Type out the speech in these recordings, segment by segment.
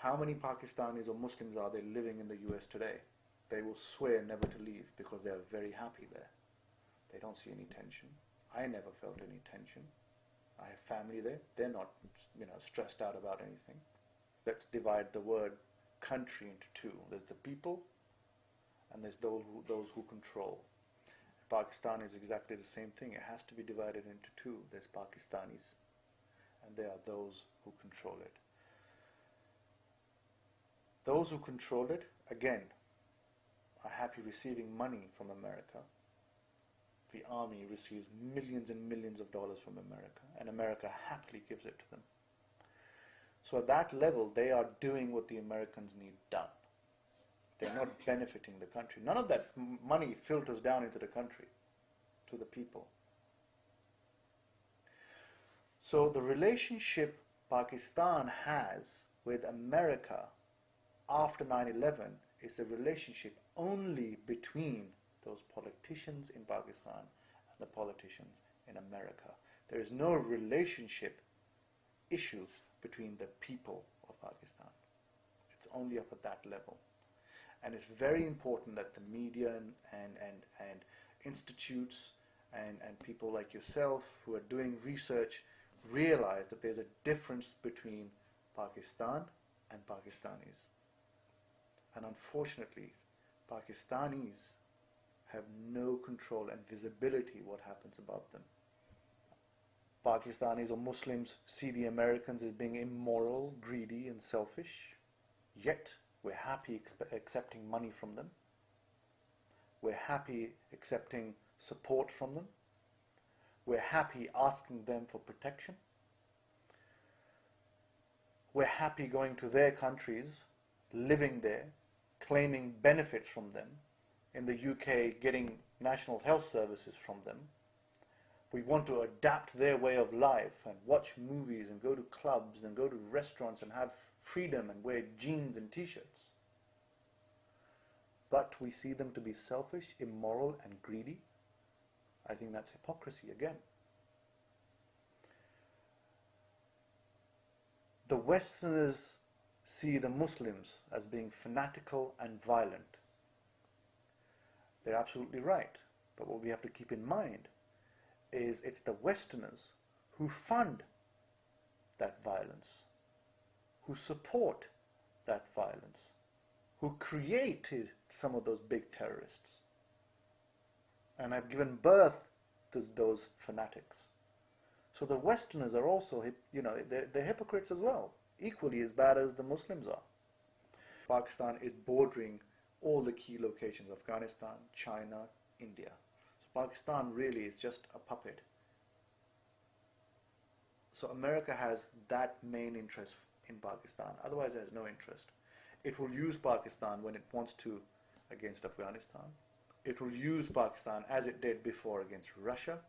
How many Pakistanis or Muslims are there living in the US today? They will swear never to leave because they are very happy there. They don't see any tension. I never felt any tension. I have family there. They're not, stressed out about anything. Let's divide the word country into two. There's the people, and there's those who control. Pakistan is exactly the same thing. It has to be divided into two. There's Pakistanis, and there are those who control it. Those who control it, again, are happy receiving money from America. The army receives millions and millions of dollars from America, and America happily gives it to them. So at that level, they are doing what the Americans need done. They're not benefiting the country. None of that money filters down into the country, to the people. So the relationship Pakistan has with America after 9/11 is the relationship only between those politicians in Pakistan and the politicians in America. There is no relationship issue between the people of Pakistan. It's only up at that level. And it's very important that the media and institutes and people like yourself who are doing research realize that there's a difference between Pakistan and Pakistanis. And unfortunately, Pakistanis have no control and visibility what happens about them. Pakistanis or Muslims see the Americans as being immoral, greedy and selfish, yet we're happy accepting money from them. We're happy accepting support from them. We're happy asking them for protection. We're happy going to their countries, living there, claiming benefits from them. In the UK, getting national health services from them. We want to adapt their way of life and watch movies and go to clubs and go to restaurants and have freedom and wear jeans and t-shirts. But we see them to be selfish, immoral and greedy. I think that's hypocrisy again. The Westerners see the Muslims as being fanatical and violent. They're absolutely right. But what we have to keep in mind is it's the Westerners who fund that violence, who support that violence, who created some of those big terrorists and have given birth to those fanatics. So the Westerners are also, they're hypocrites as well, equally as bad as the Muslims are. Pakistan is bordering all the key locations: Afghanistan, China, India. So Pakistan really is just a puppet. So America has that main interest in Pakistan. Otherwise, it has no interest. It will use Pakistan when it wants to against Afghanistan. It will use Pakistan as it did before against Russia.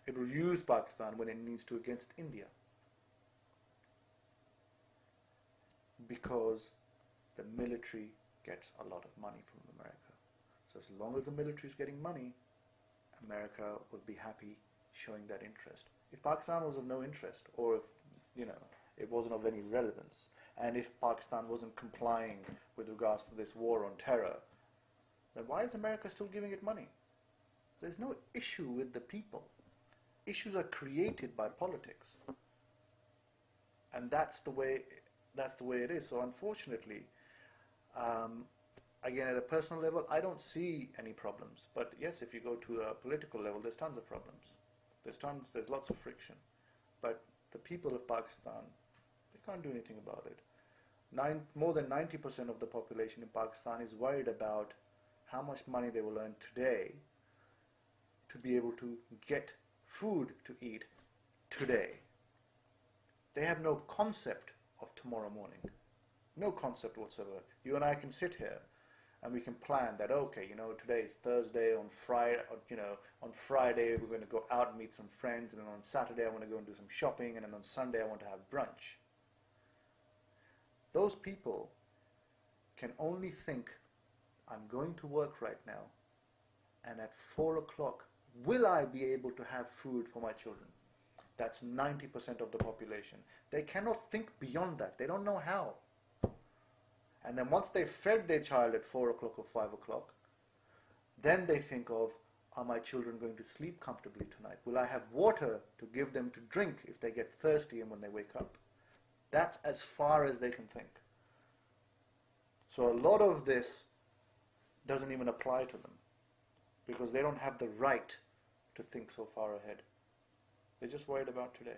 It will use Pakistan when it needs to against India. Because the military gets a lot of money from America. So as long as the military is getting money, America would be happy showing that interest. If Pakistan was of no interest, or if it wasn't of any relevance, and if Pakistan wasn't complying with regards to this war on terror, then why is America still giving it money? There's no issue with the people. Issues are created by politics, and that's the way it is. So unfortunately, again, at a personal level, I don't see any problems. But yes, if you go to a political level, there's tons of problems. There's lots of friction. But the people of Pakistan, they can't do anything about it. More than 90% of the population in Pakistan is worried about how much money they will earn today to be able to get food to eat today. They have no concept of tomorrow morning. No concept whatsoever. You and I can sit here and we can plan that, okay, today is Thursday, on Friday we're going to go out and meet some friends, and then on Saturday I want to go and do some shopping, and then on Sunday I want to have brunch. Those people can only think, I'm going to work right now, and at 4 o'clock, will I be able to have food for my children? That's 90% of the population. They cannot think beyond that. They don't know how. And then once they've fed their child at 4 o'clock or 5 o'clock, then they think of, are my children going to sleep comfortably tonight? Will I have water to give them to drink if they get thirsty and when they wake up? That's as far as they can think. So a lot of this doesn't even apply to them because they don't have the right to think so far ahead. They're just worried about today.